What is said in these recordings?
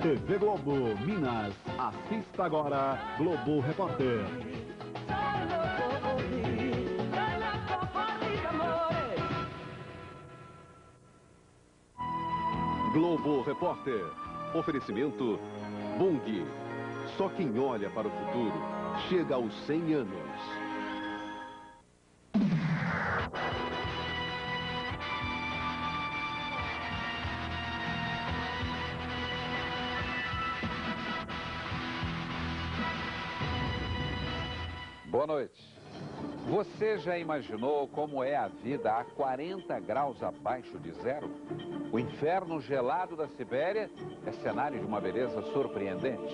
TV Globo, Minas. Assista agora Globo Repórter. Globo Repórter. Oferecimento Bung. Só quem olha para o futuro chega aos 100 anos. Boa noite. Você já imaginou como é a vida a 40 graus abaixo de zero? O inferno gelado da Sibéria é cenário de uma beleza surpreendente.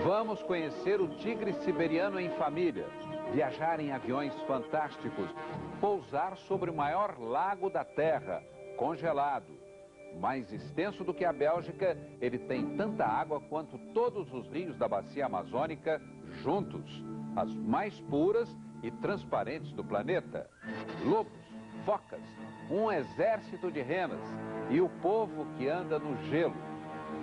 Vamos conhecer o tigre siberiano em família, viajar em aviões fantásticos, pousar sobre o maior lago da Terra, congelado. Mais extenso do que a Bélgica, ele tem tanta água quanto todos os rios da bacia amazônica juntos. As mais puras e transparentes do planeta. Lobos, focas, um exército de renas e o povo que anda no gelo.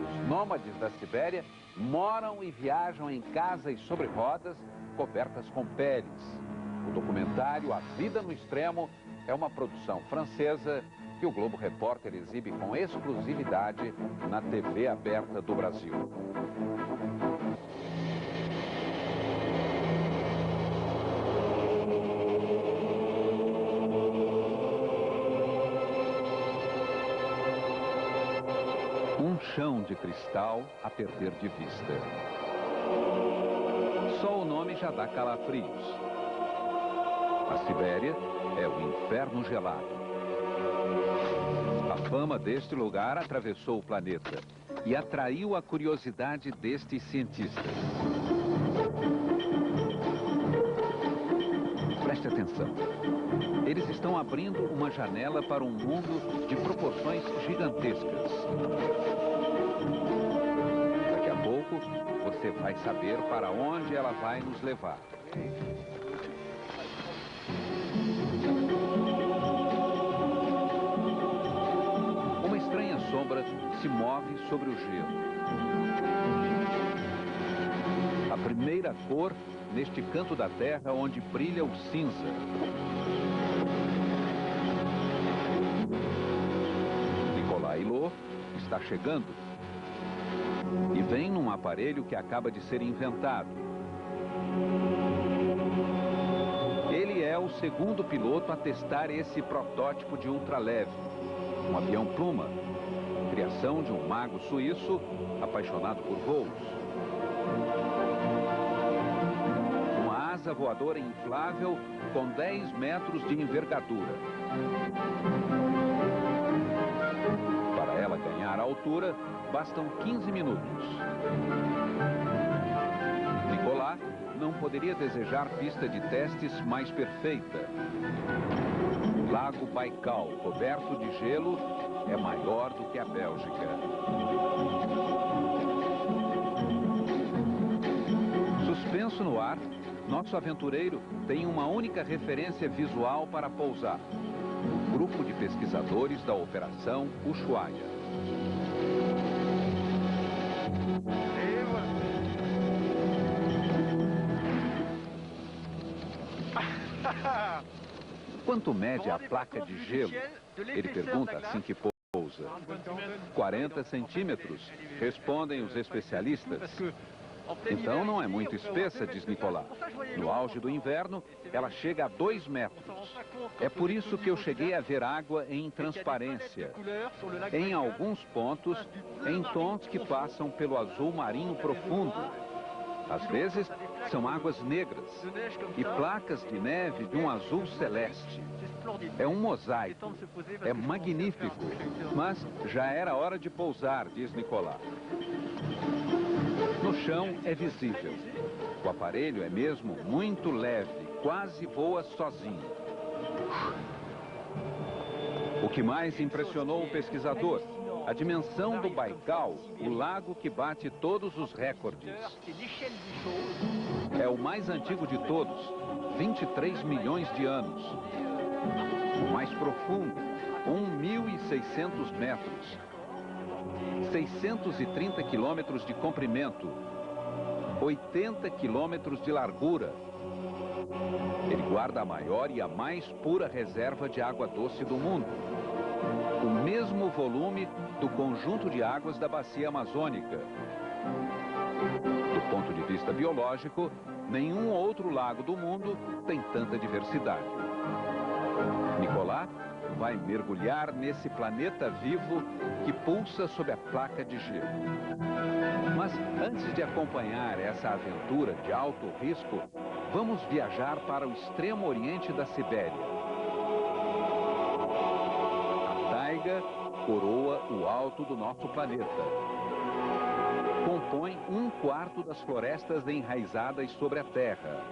Os nômades da Sibéria moram e viajam em casas sobre rodas cobertas com peles. O documentário A Vida no Extremo é uma produção francesa que o Globo Repórter exibe com exclusividade na TV aberta do Brasil. Um chão de cristal a perder de vista. Só o nome já dá calafrios. A Sibéria é o inferno gelado. A fama deste lugar atravessou o planeta e atraiu a curiosidade destes cientistas. Preste atenção. Eles estão abrindo uma janela para um mundo de proporções gigantescas. Daqui a pouco, você vai saber para onde ela vai nos levar. Uma estranha sombra se move sobre o gelo. A primeira cor neste canto da Terra onde brilha o cinza. Nikolai Lô está chegando. E vem num aparelho que acaba de ser inventado. Ele é o segundo piloto a testar esse protótipo de ultraleve. Um avião Pluma, criação de um mago suíço apaixonado por voos. Uma asa voadora inflável com 10 metros de envergadura. Para ela ganhar altura, bastam 15 minutos. Nicolás não poderia desejar pista de testes mais perfeita. O Lago Baikal, coberto de gelo, é maior do que a Bélgica. Suspenso no ar, nosso aventureiro tem uma única referência visual para pousar. O grupo de pesquisadores da Operação Ushuaia. Quanto mede a placa de gelo? Ele pergunta assim que pousa. 40 centímetros, respondem os especialistas. Então não é muito espessa, diz Nicolás. No auge do inverno, ela chega a 2 metros. É por isso que eu cheguei a ver água em transparência. Em alguns pontos, em tons que passam pelo azul marinho profundo. Às vezes, são águas negras e placas de neve de um azul celeste. É um mosaico. É magnífico. Mas já era hora de pousar, diz Nicolás. No chão é visível. O aparelho é mesmo muito leve, quase voa sozinho. O que mais impressionou o pesquisador? A dimensão do Baikal, o lago que bate todos os recordes. É o mais antigo de todos, 23 milhões de anos. O mais profundo, 1.600 metros. 630 quilômetros de comprimento, 80 quilômetros de largura. Ele guarda a maior e a mais pura reserva de água doce do mundo. O mesmo volume do conjunto de águas da bacia amazônica. Do ponto de vista biológico, nenhum outro lago do mundo tem tanta diversidade. Nicolás vai mergulhar nesse planeta vivo que pulsa sob a placa de gelo. Mas antes de acompanhar essa aventura de alto risco, vamos viajar para o extremo oriente da Sibéria. A taiga coroa o alto do nosso planeta. Compõe 1/4 das florestas enraizadas sobre a Terra.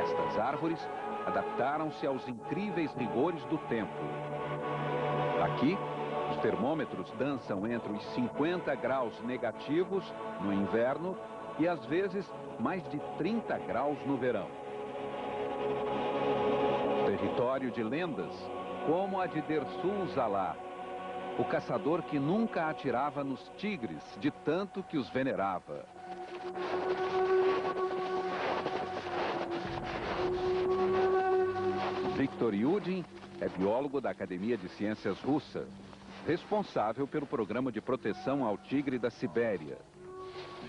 Estas árvores adaptaram-se aos incríveis rigores do tempo. Aqui, os termômetros dançam entre os 50 graus negativos no inverno e às vezes mais de 30 graus no verão. Território de lendas, como a de Dersul Zalá, o caçador que nunca atirava nos tigres de tanto que os venerava. Viktor Yudin é biólogo da Academia de Ciências Russa, responsável pelo programa de proteção ao tigre da Sibéria.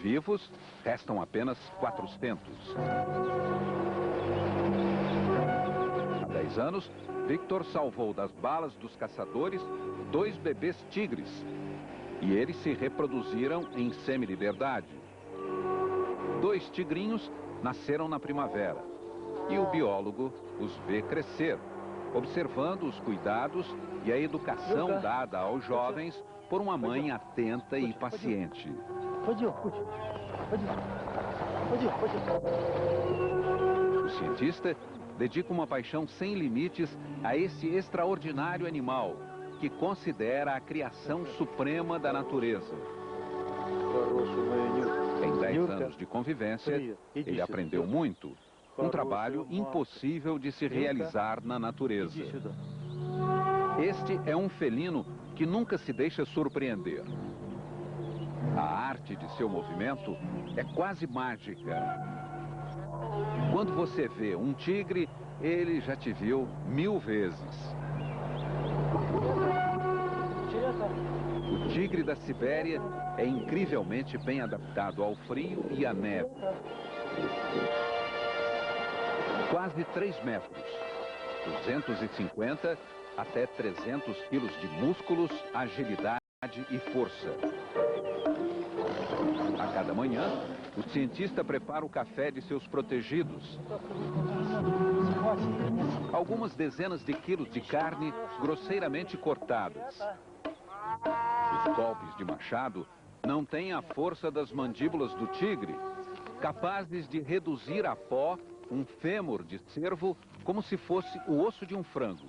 Vivos, restam apenas 400. Há 10 anos, Viktor salvou das balas dos caçadores 2 bebês tigres. E eles se reproduziram em semi-liberdade. 2 tigrinhos nasceram na primavera. E o biólogo os vê crescer, observando os cuidados e a educação dada aos jovens por uma mãe atenta e paciente. O cientista dedica uma paixão sem limites a esse extraordinário animal, que considera a criação suprema da natureza. Em 10 anos de convivência, ele aprendeu muito. Um trabalho impossível de se realizar na natureza. Este é um felino que nunca se deixa surpreender. A arte de seu movimento é quase mágica. Quando você vê um tigre, ele já te viu 1000 vezes. O tigre da Sibéria é incrivelmente bem adaptado ao frio e à neve. Quase 3 metros, 250 até 300 quilos de músculos, agilidade e força. A cada manhã, o cientista prepara o café de seus protegidos. Algumas dezenas de quilos de carne grosseiramente cortadas. Os golpes de machado não têm a força das mandíbulas do tigre, capazes de reduzir a pó um fêmur de cervo como se fosse o osso de um frango.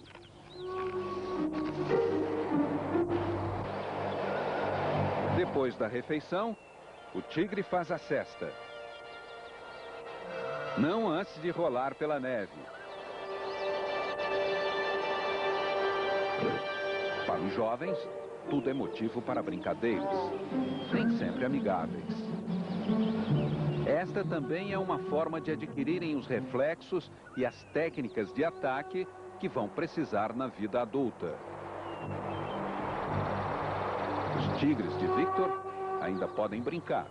Depois da refeição, o tigre faz a cesta. Não antes de rolar pela neve. Para os jovens, tudo é motivo para brincadeiras, nem sempre amigáveis. Esta também é uma forma de adquirirem os reflexos e as técnicas de ataque que vão precisar na vida adulta. Os tigres de Viktor ainda podem brincar.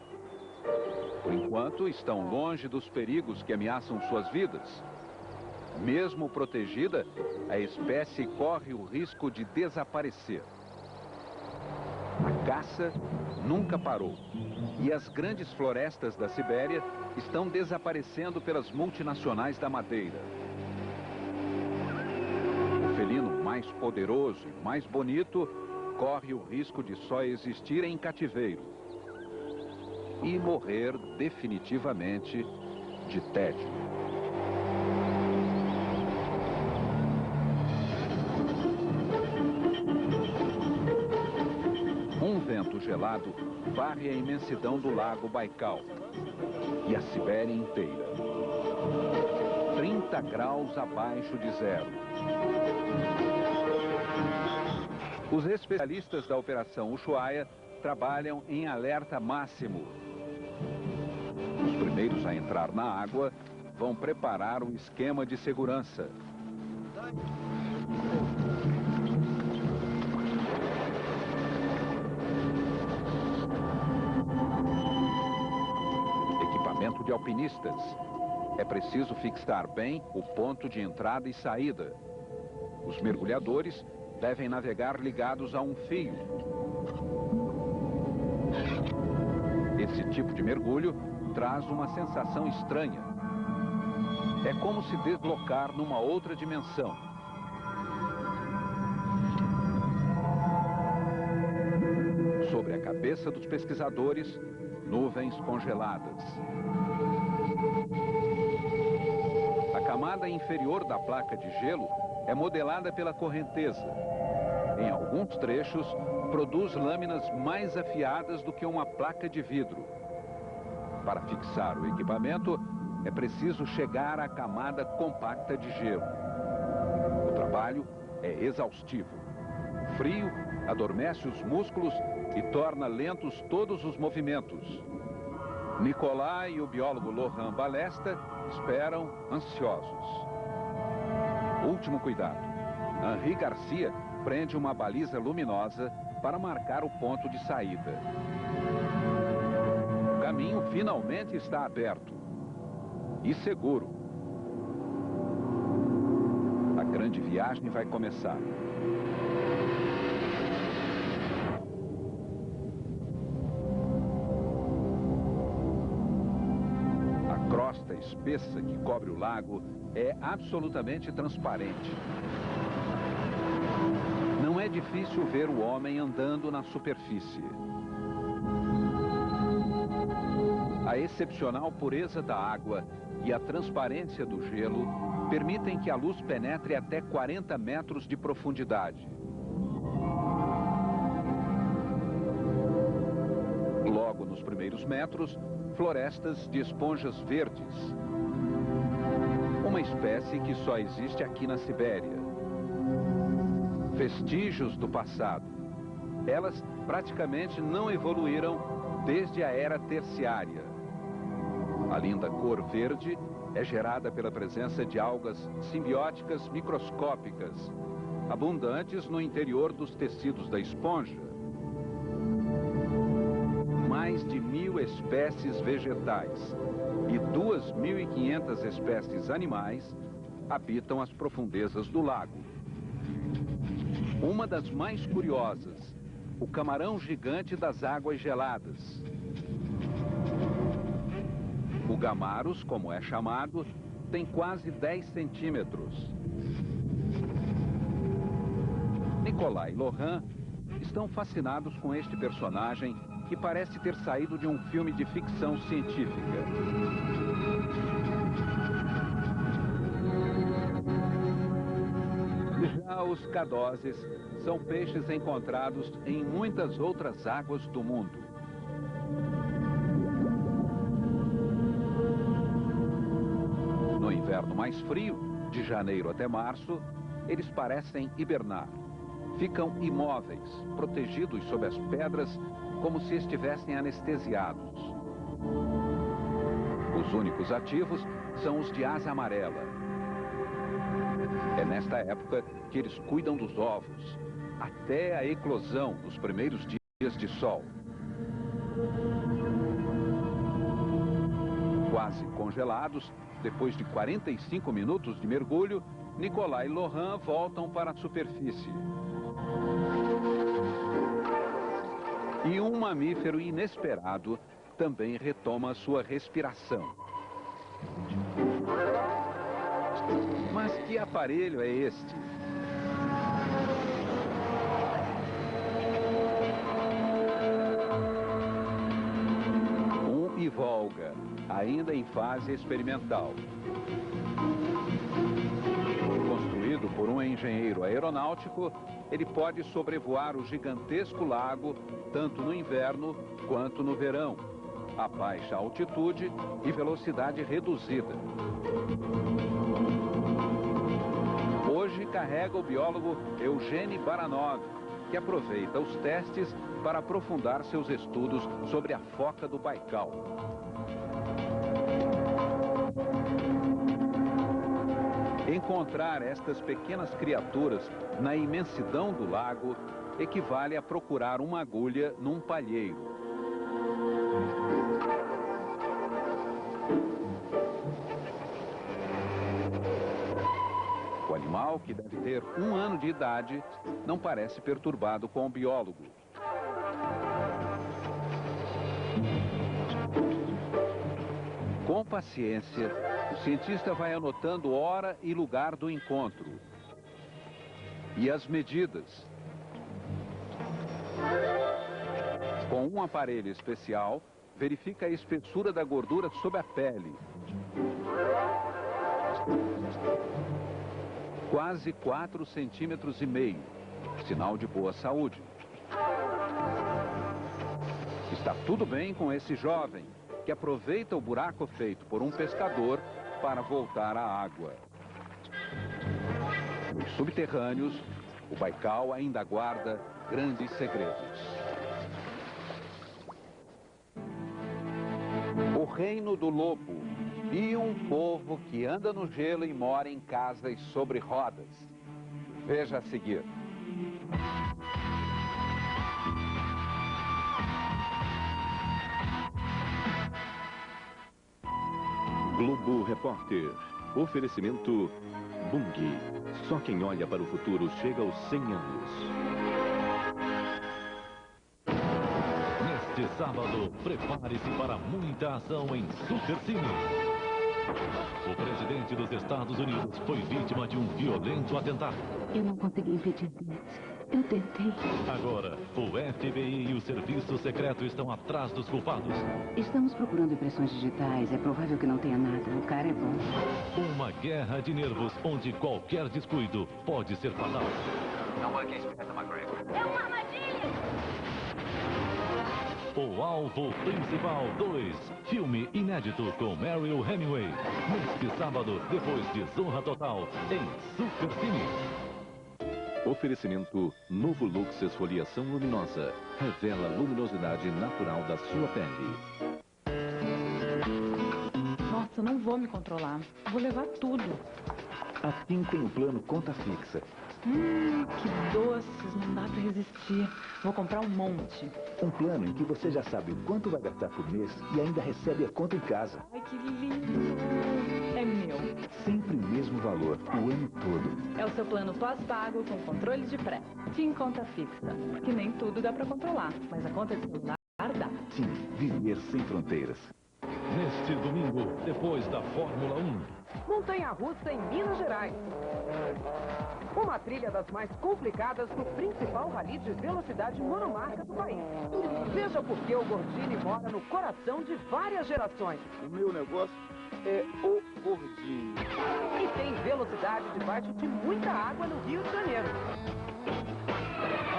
Por enquanto, estão longe dos perigos que ameaçam suas vidas. Mesmo protegida, a espécie corre o risco de desaparecer. A caça nunca parou. E as grandes florestas da Sibéria estão desaparecendo pelas multinacionais da madeira. O felino mais poderoso e mais bonito corre o risco de só existir em cativeiro e morrer definitivamente de tédio. Um vento gelado varre a imensidão do lago Baikal e a Sibéria inteira. 30 graus abaixo de zero. Os especialistas da Operação Ushuaia trabalham em alerta máximo. Os primeiros a entrar na água vão preparar o esquema de segurança. Equipamento de alpinistas. É preciso fixar bem o ponto de entrada e saída. Os mergulhadores devem navegar ligados a um fio. Esse tipo de mergulho traz uma sensação estranha. É como se deslocar numa outra dimensão. Sobre a cabeça dos pesquisadores, nuvens congeladas. A camada inferior da placa de gelo é modelada pela correnteza. Em alguns trechos, produz lâminas mais afiadas do que uma placa de vidro. Para fixar o equipamento, é preciso chegar à camada compacta de gelo. O trabalho é exaustivo. O frio adormece os músculos e torna lentos todos os movimentos. Nicolai e o biólogo Laurent Balesta esperam ansiosos. Último cuidado. Henri Garcia prende uma baliza luminosa para marcar o ponto de saída. O caminho finalmente está aberto e seguro. A grande viagem vai começar. A crosta espessa que cobre o lago é absolutamente transparente. Não é difícil ver o homem andando na superfície. A excepcional pureza da água e a transparência do gelo permitem que a luz penetre até 40 metros de profundidade. Logo nos primeiros metros, florestas de esponjas verdes. Uma espécie que só existe aqui na Sibéria. Vestígios do passado. Elas praticamente não evoluíram desde a era terciária. A linda cor verde é gerada pela presença de algas simbióticas microscópicas, abundantes no interior dos tecidos da esponja. Mais de 1000 espécies vegetais e 2.500 espécies animais habitam as profundezas do lago. Uma das mais curiosas, o camarão gigante das águas geladas. O gamarus, como é chamado, tem quase 10 centímetros. Nicolai e Laurent estão fascinados com este personagem que parece ter saído de um filme de ficção científica. Já os cadoses são peixes encontrados em muitas outras águas do mundo. No inverno mais frio, de janeiro até março, eles parecem hibernar. Ficam imóveis, protegidos sob as pedras, como se estivessem anestesiados. Os únicos ativos são os de asa amarela. É nesta época que eles cuidam dos ovos, até a eclosão nos primeiros dias de sol. Quase congelados, depois de 45 minutos de mergulho, Nicolai e Laurent voltam para a superfície. E um mamífero inesperado também retoma sua respiração. Mas que aparelho é este? Um Ivolga, ainda em fase experimental. Construído por um engenheiro aeronáutico, ele pode sobrevoar o gigantesco lago tanto no inverno quanto no verão, a baixa altitude e velocidade reduzida. Hoje carrega o biólogo Eugene Baranov, que aproveita os testes para aprofundar seus estudos sobre a foca do Baikal. Encontrar estas pequenas criaturas na imensidão do lago equivale a procurar uma agulha num palheiro. O animal, que deve ter 1 ano de idade, não parece perturbado com o biólogo. Com paciência, o cientista vai anotando hora e lugar do encontro e as medidas. Com um aparelho especial, verifica a espessura da gordura sob a pele. Quase 4,5 centímetros, sinal de boa saúde. Está tudo bem com esse jovem, que aproveita o buraco feito por um pescador para voltar à água. Nos subterrâneos, o Baikal ainda guarda grandes segredos. O reino do lobo e um povo que anda no gelo e mora em casas sobre rodas. Veja a seguir. Globo Repórter. Oferecimento Bunge. Só quem olha para o futuro chega aos 100 anos. Neste sábado, prepare-se para muita ação em Supercine. O presidente dos Estados Unidos foi vítima de um violento atentado. Eu não consegui impedir isso. Eu tentei. Agora, o FBI e o Serviço Secreto estão atrás dos culpados. Estamos procurando impressões digitais. É provável que não tenha nada. O cara é bom. Uma guerra de nervos onde qualquer descuido pode ser fatal. Não banque esperta, McGregor. É uma armadilha! O Alvo Principal 2, filme inédito com Mariel Hemingway. Neste sábado, depois de Zorra Total, em Supercine. Oferecimento Novo Lux Esfoliação Luminosa. Revela a luminosidade natural da sua pele. Nossa, eu não vou me controlar. Vou levar tudo. Assim tem o plano conta fixa. Que doces, não dá pra resistir. Vou comprar um monte. Um plano em que você já sabe o quanto vai gastar por mês e ainda recebe a conta em casa. Ai, que lindo. É meu. Sempre o mesmo valor, o ano todo. É o seu plano pós-pago com controle de pré. Fim conta fixa. Que nem tudo dá pra controlar, mas a conta de celular dá. Sim, viver sem fronteiras. Neste domingo, depois da Fórmula 1. Montanha-russa em Minas Gerais. Uma trilha das mais complicadas do principal rally de velocidade monomarca do país. Veja por que o Gordini mora no coração de várias gerações. O meu negócio é o Gordini. E tem velocidade debaixo de muita água no Rio de Janeiro.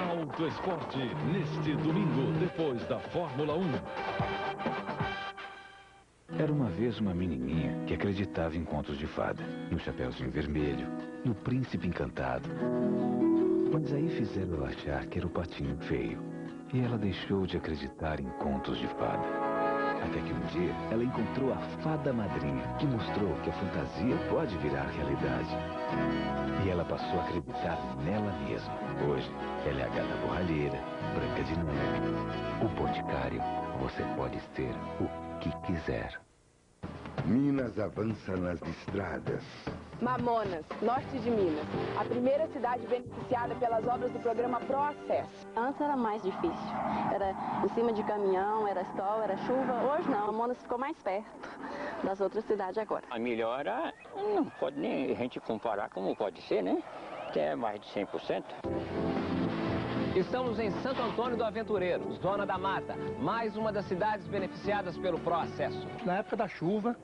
Auto Esporte, neste domingo, depois da Fórmula 1. Era uma vez uma menininha que acreditava em contos de fada, no Chapeuzinho Vermelho, no Príncipe Encantado. Mas aí fizeram ela achar que era o Patinho Feio, e ela deixou de acreditar em contos de fada. Até que um dia ela encontrou a Fada Madrinha, que mostrou que a fantasia pode virar realidade. E ela passou a acreditar nela mesma. Hoje, ela é a Gata Borralheira, Branca de Neve. O Boticário, você pode ser o que quiser. Minas avança nas estradas. Mamonas, norte de Minas. A primeira cidade beneficiada pelas obras do programa Proacesso. Antes era mais difícil. Era em cima de caminhão, era sol, era chuva. Hoje não, Mamonas ficou mais perto das outras cidades agora. A melhora não pode nem a gente comparar como pode ser, né? Que é mais de 100%. Estamos em Santo Antônio do Aventureiro, Zona da Mata, mais uma das cidades beneficiadas pelo Proacesso. Na época da chuva,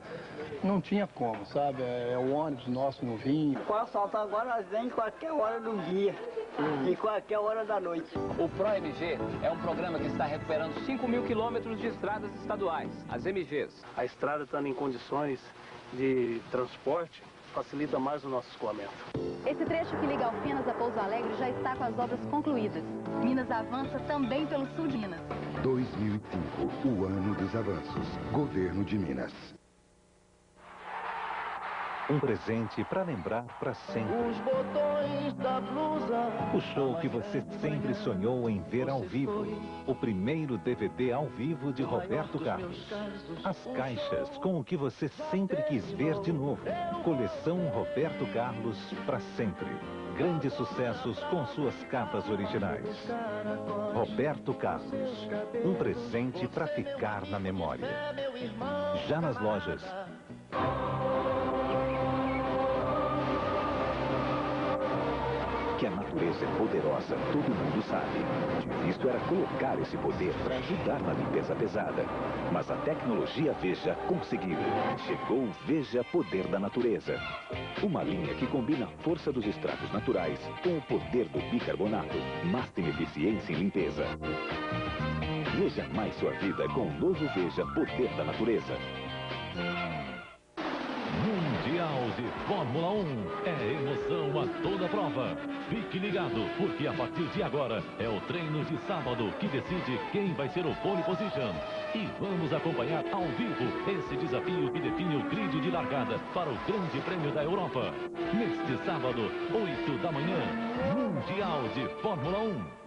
não tinha como, sabe? O ônibus nosso não vinha. Com o asfalto agora nós vem em qualquer hora do dia e qualquer hora da noite. O ProMG é um programa que está recuperando 5.000 quilômetros de estradas estaduais, as MGs. A estrada estando em condições de transporte, facilita mais o nosso escoamento. Esse trecho que liga Alfenas a Pouso Alegre já está com as obras concluídas. Minas avança também pelo sul de Minas. 2005, o ano dos avanços. Governo de Minas. Um presente para lembrar para sempre. Os botões da blusa. O show que você sempre sonhou em ver ao vivo. O primeiro DVD ao vivo de Roberto Carlos. As caixas com o que você sempre quis ver de novo. Coleção Roberto Carlos para sempre. Grandes sucessos com suas capas originais. Roberto Carlos. Um presente para ficar na memória. Já nas lojas. Que a natureza é poderosa, todo mundo sabe. Difícil era colocar esse poder para ajudar na limpeza pesada. Mas a tecnologia Veja conseguiu. Chegou o Veja Poder da Natureza. Uma linha que combina a força dos extratos naturais com o poder do bicarbonato, mas tem eficiência em limpeza. Veja mais sua vida com o novo Veja Poder da Natureza. Mundial de Fórmula 1 é emoção a toda prova. Fique ligado, porque a partir de agora é o treino de sábado que decide quem vai ser o pole position. E vamos acompanhar ao vivo esse desafio que define o grid de largada para o Grande Prêmio da Europa. Neste sábado, 8 da manhã, Mundial de Fórmula 1.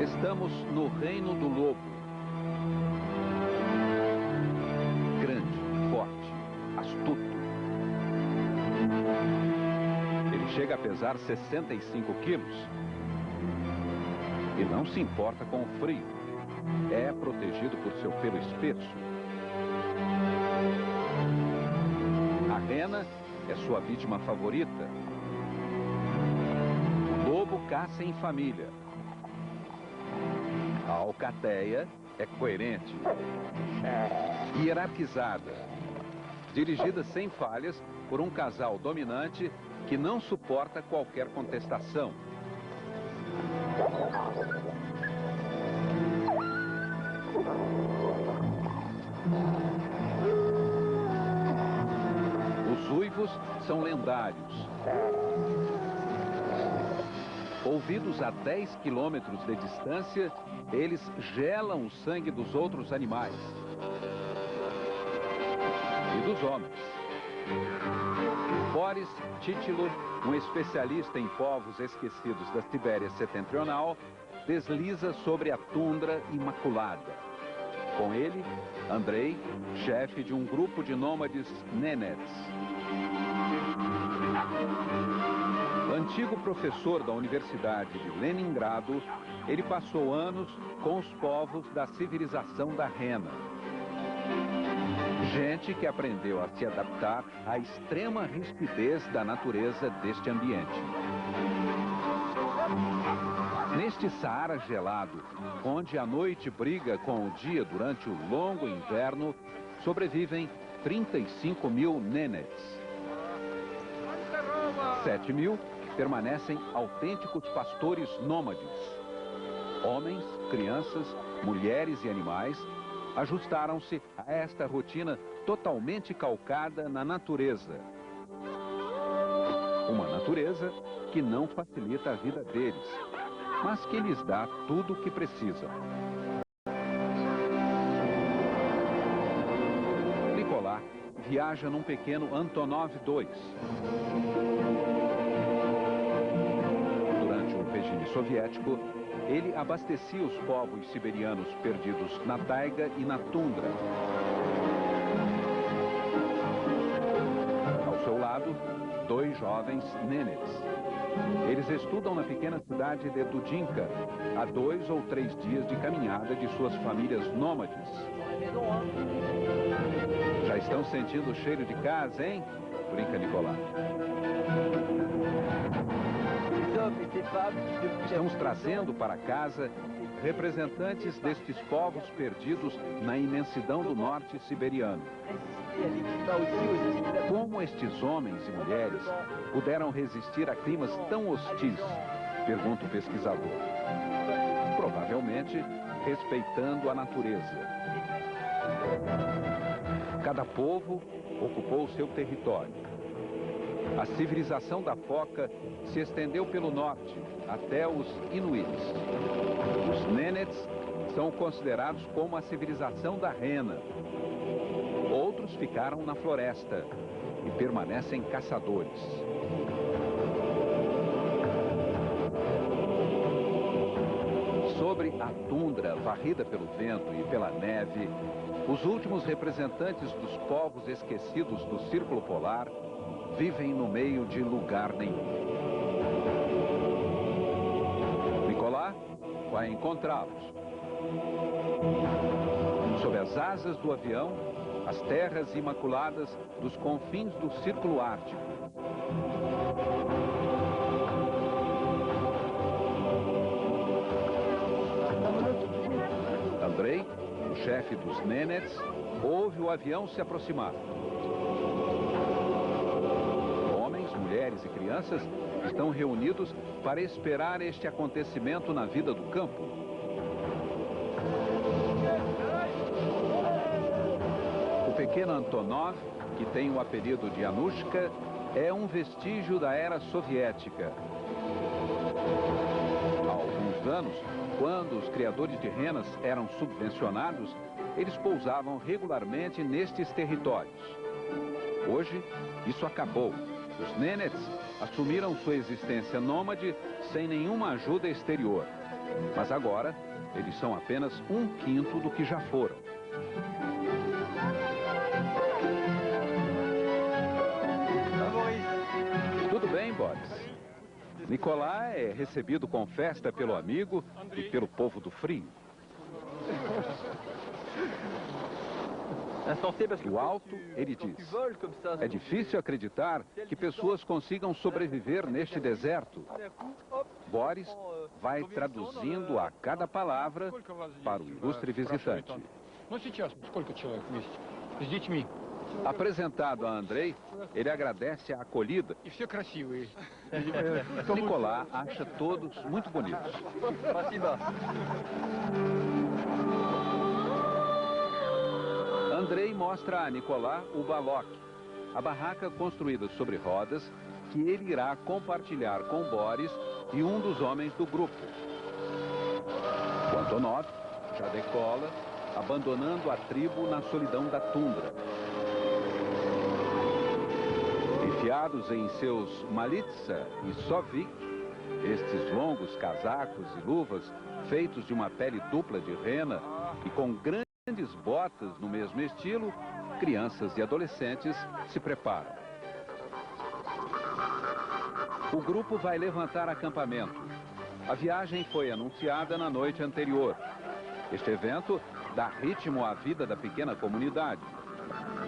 Estamos no reino do lobo. Grande, forte, astuto. Ele chega a pesar 65 quilos. E não se importa com o frio. É protegido por seu pelo espesso. A rena é sua vítima favorita. O lobo caça em família. A alcateia é coerente, hierarquizada, dirigida sem falhas por um casal dominante que não suporta qualquer contestação. Os uivos são lendários. Ouvidos a 10 quilômetros de distância, eles gelam o sangue dos outros animais e dos homens. Boris Titilo, um especialista em povos esquecidos da Sibéria Setentrional, desliza sobre a tundra imaculada. Com ele, Andrei, chefe de um grupo de nômades Nenets. Antigo professor da Universidade de Leningrado, ele passou anos com os povos da civilização da rena. Gente que aprendeu a se adaptar à extrema rispidez da natureza deste ambiente. Neste Saara gelado, onde a noite briga com o dia durante o longo inverno, sobrevivem 35 mil Nenets. 7 mil permanecem autênticos pastores nômades. Homens, crianças, mulheres e animais ajustaram-se a esta rotina totalmente calcada na natureza. Uma natureza que não facilita a vida deles, mas que lhes dá tudo o que precisam. Nicolás viaja num pequeno Antonov 2. Regime soviético, ele abastecia os povos siberianos perdidos na taiga e na tundra. Ao seu lado, 2 jovens Nenets. Eles estudam na pequena cidade de Dudinka, a 2 ou 3 dias de caminhada de suas famílias nômades. Já estão sentindo o cheiro de casa, hein? Brinca Nicolás. Estamos trazendo para casa representantes destes povos perdidos na imensidão do norte siberiano. Como estes homens e mulheres puderam resistir a climas tão hostis? Pergunta o pesquisador. Provavelmente respeitando a natureza. Cada povo ocupou seu território. A civilização da foca se estendeu pelo norte até os Inuits. Os Nenets são considerados como a civilização da rena. Outros ficaram na floresta e permanecem caçadores. Sobre a tundra varrida pelo vento e pela neve, os últimos representantes dos povos esquecidos do Círculo Polar vivem no meio de lugar nenhum. Nicolás vai encontrá-los. Sob as asas do avião, as terras imaculadas dos confins do Círculo Ártico. Andrei, o chefe dos Nenets, ouve o avião se aproximar. Homens, mulheres e crianças estão reunidos para esperar este acontecimento na vida do campo. O pequeno Antonov, que tem o apelido de Anushka, é um vestígio da era soviética. Há alguns anos, quando os criadores de renas eram subvencionados, eles pousavam regularmente nestes territórios. Hoje, isso acabou. Os Nenets assumiram sua existência nômade sem nenhuma ajuda exterior. Mas agora, eles são apenas 1/5 do que já foram. Tudo bem, Boris? Nicolás é recebido com festa pelo amigo e pelo povo do frio. Do alto, ele diz: é difícil acreditar que pessoas consigam sobreviver neste deserto. Boris vai traduzindo a cada palavra para o ilustre visitante. Apresentado a Andrei, ele agradece a acolhida. Nicolás acha todos muito bonitos. Andrei mostra a Nicolás o balok, a barraca construída sobre rodas que ele irá compartilhar com Boris e um dos homens do grupo. O Antonov já decola, abandonando a tribo na solidão da tundra. Enfiados em seus malitsa e sovik, estes longos casacos e luvas feitos de uma pele dupla de rena e com grandes botas no mesmo estilo, crianças e adolescentes se preparam. O grupo vai levantar acampamento. A viagem foi anunciada na noite anterior. Este evento dá ritmo à vida da pequena comunidade.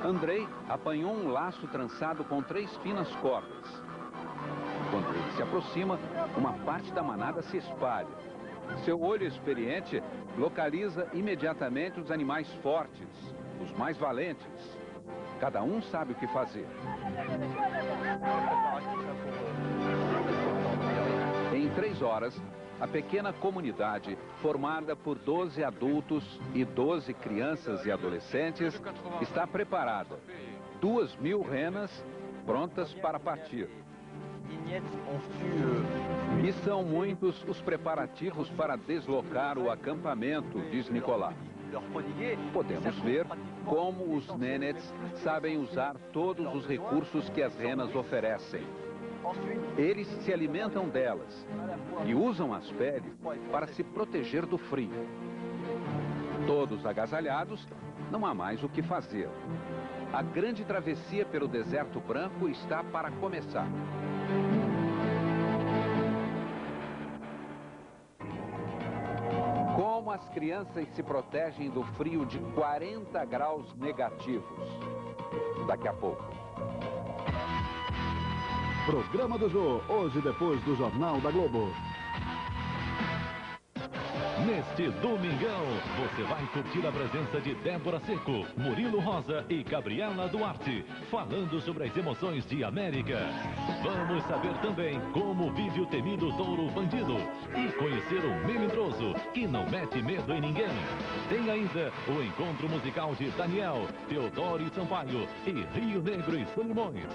Andrei apanhou um laço trançado com 3 finas cordas. Quando ele se aproxima, uma parte da manada se espalha. Seu olho experiente localiza imediatamente os animais fortes, os mais valentes. Cada um sabe o que fazer. Em 3 horas, a pequena comunidade, formada por 12 adultos e 12 crianças e adolescentes, está preparada. 2.000 renas prontas para partir. E são muitos os preparativos para deslocar o acampamento, diz Nicolás. Podemos ver como os Nenets sabem usar todos os recursos que as renas oferecem. Eles se alimentam delas e usam as peles para se proteger do frio. Todos agasalhados, não há mais o que fazer. A grande travessia pelo deserto branco está para começar. Como as crianças se protegem do frio de 40 graus negativos? Daqui a pouco. Programa do Jô, hoje depois do Jornal da Globo. Neste domingão, você vai curtir a presença de Débora Seco, Murilo Rosa e Gabriela Duarte, falando sobre as emoções de América. Vamos saber também como vive o temido touro bandido e conhecer o melindroso, que não mete medo em ninguém. Tem ainda o encontro musical de Daniel, Teodoro e Sampaio e Rio Negro e Solimões.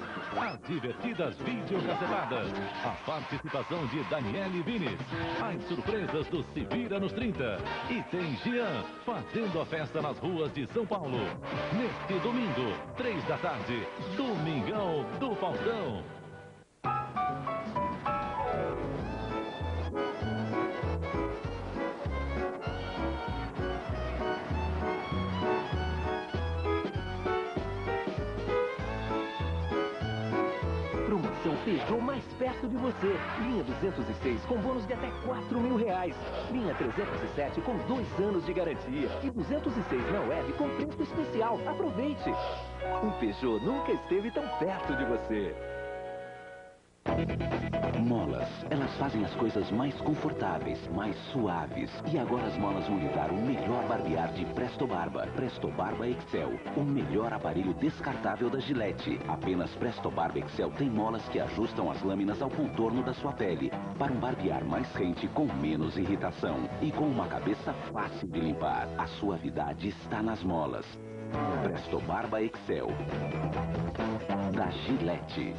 As divertidas videocacetadas, a participação de Daniele Vines, as surpresas do Se Vira nos 30. E tem Jean fazendo a festa nas ruas de São Paulo. Neste domingo, 3 da tarde, Domingão do Faustão. Promoção Peugeot mais perto de você. Linha 206 com bônus de até R$4.000. Linha 307 com 2 anos de garantia. E 206 na web com preço especial. Aproveite! Um Peugeot nunca esteve tão perto de você. Molas, elas fazem as coisas mais confortáveis, mais suaves. E agora as molas vão lhe dar o melhor barbear de Presto Barba. Presto Barba Excel, o melhor aparelho descartável da Gillette. Apenas Presto Barba Excel tem molas que ajustam as lâminas ao contorno da sua pele, para um barbear mais rente com menos irritação. E com uma cabeça fácil de limpar. A suavidade está nas molas. Presto Barba Excel, da Gillette.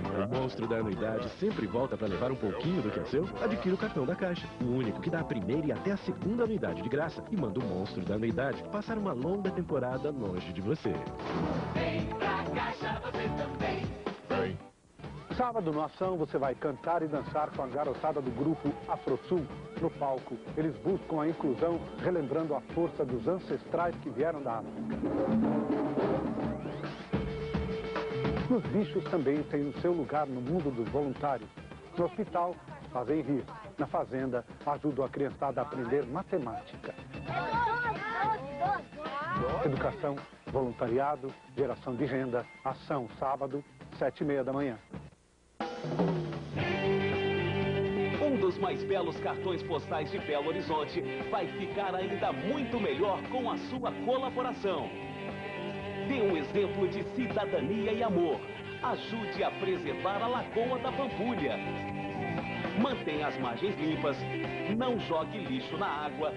O monstro da anuidade sempre volta para levar um pouquinho do que é seu? Adquira o cartão da Caixa, o único que dá a primeira e até a segunda anuidade de graça e manda o monstro da anuidade passar uma longa temporada longe de você. Vem pra Caixa, você também. Vem. Sábado no Ação você vai cantar e dançar com a garotada do grupo Afrosul. No palco, eles buscam a inclusão, relembrando a força dos ancestrais que vieram da África. Os bichos também têm o seu lugar no mundo dos voluntários. No hospital, fazem rir. Na fazenda, ajudam a criançada a aprender matemática. Educação, voluntariado, geração de renda, ação, sábado, 7h30 da manhã. Um dos mais belos cartões postais de Belo Horizonte vai ficar ainda muito melhor com a sua colaboração. Dê um exemplo de cidadania e amor. Ajude a preservar a Lagoa da Pampulha. Mantenha as margens limpas, não jogue lixo na água.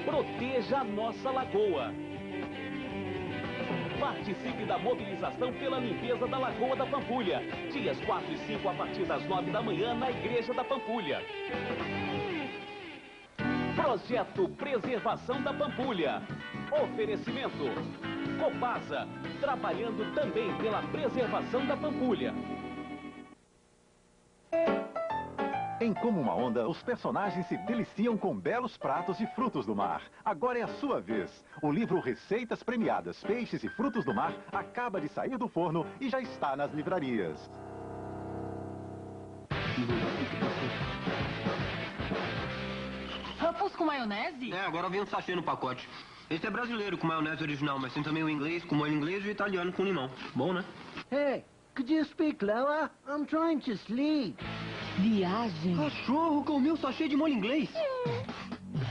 Proteja a nossa lagoa. Participe da mobilização pela limpeza da Lagoa da Pampulha. Dias 4 e 5 a partir das 9 da manhã na Igreja da Pampulha. Projeto Preservação da Pampulha. Oferecimento Copasa, trabalhando também pela preservação da Pampulha. Em Como uma Onda, os personagens se deliciam com belos pratos de frutos do mar. Agora é a sua vez. O livro Receitas Premiadas, Peixes e Frutos do Mar acaba de sair do forno e já está nas livrarias. Ruffles com maionese? É, agora vem um sachê no pacote. Esse é brasileiro com maionese original, mas tem também o inglês com molho inglês e o italiano com limão. Bom, né? Hey, could you speak lower? I'm trying to sleep. Viagem. Cachorro com o meu sachê de molho inglês.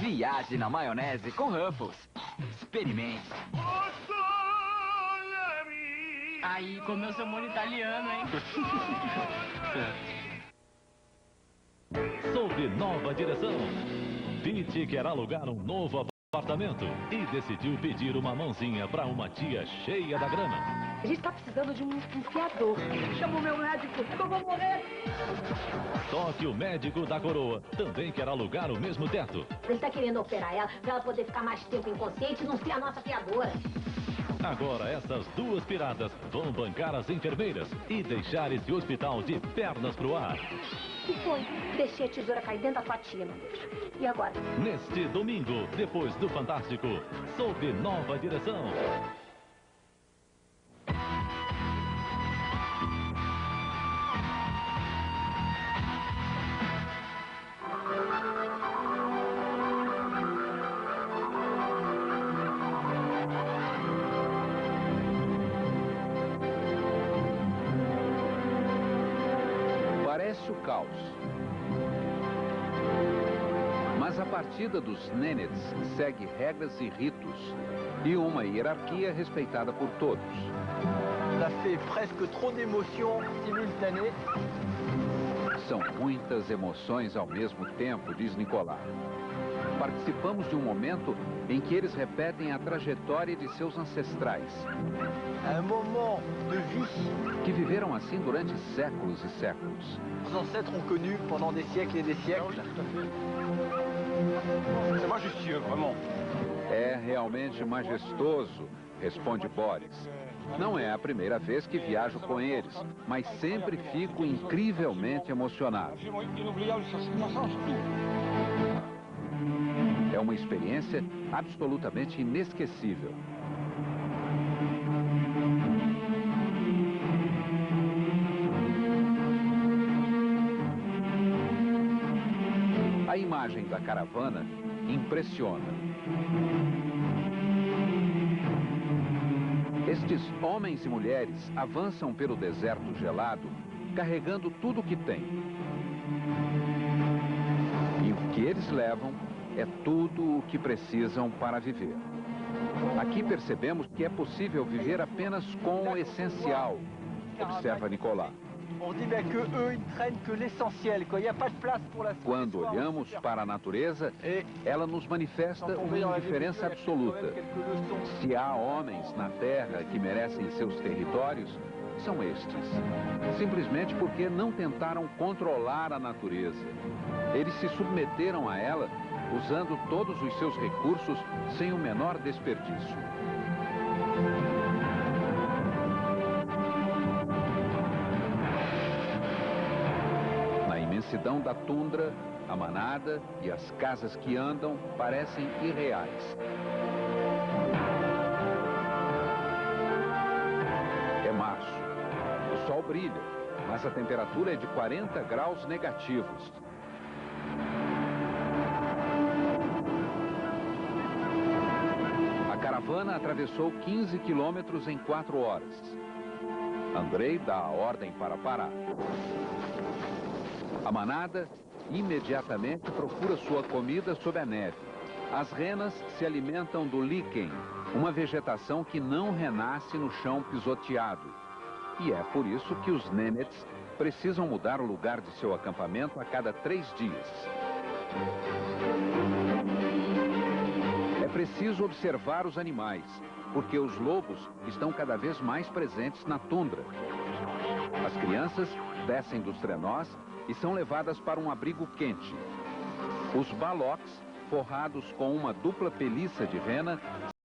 Viagem na maionese com Ruffles. Experimente. Aí, comeu seu molho italiano, hein? Sob nova direção, Pete quer alugar um novo apartamento e decidiu pedir uma mãozinha para uma tia cheia da grana. A gente tá precisando de um fiador. Chama o meu médico, eu vou morrer. Só que o médico da coroa também quer alugar o mesmo teto. Ele tá querendo operar ela pra ela poder ficar mais tempo inconsciente e não ser a nossa fiadora. Agora essas duas piratas vão bancar as enfermeiras e deixar esse hospital de pernas pro ar. O que foi? Deixei a tesoura cair dentro da tua tia, meu Deus. E agora? Neste domingo, depois do Fantástico, sob nova direção. parece o caos. Mas a partida dos Nenets segue regras e ritos e uma hierarquia respeitada por todos. Ça fait presque trop d'émotions simultanées. São muitas emoções ao mesmo tempo, diz Nicolas. Participamos de um momento em que eles repetem a trajetória de seus ancestrais. Un moment de vie. Que viveram assim durante séculos e séculos. Nos ancêtres ont connu pendant des siècles et des siècles. C'est majestueux, vraiment. É realmente majestoso, responde Boris. Não é a primeira vez que viajo com eles, mas sempre fico incrivelmente emocionado. É uma experiência absolutamente inesquecível. A imagem da caravana impressiona. Estes homens e mulheres avançam pelo deserto gelado, carregando tudo o que têm. E o que eles levam é tudo o que precisam para viver. Aqui percebemos que é possível viver apenas com o essencial, observa Nicolas. Quando olhamos para a natureza, ela nos manifesta uma indiferença absoluta. Se há homens na Terra que merecem seus territórios, são estes. Simplesmente porque não tentaram controlar a natureza. Eles se submeteram a ela, usando todos os seus recursos sem o menor desperdício. Na imensidão da tundra, a manada e as casas que andam parecem irreais. É março. O sol brilha, mas a temperatura é de 40 graus negativos. A caravana atravessou 15 quilômetros em 4 horas. Andrei dá a ordem para parar. A manada imediatamente procura sua comida sob a neve. As renas se alimentam do líquen, uma vegetação que não renasce no chão pisoteado. E é por isso que os Nenets precisam mudar o lugar de seu acampamento a cada 3 dias. É preciso observar os animais, porque os lobos estão cada vez mais presentes na tundra. As crianças descem dos trenós e são levadas para um abrigo quente. Os balocs, forrados com uma dupla peliça de rena,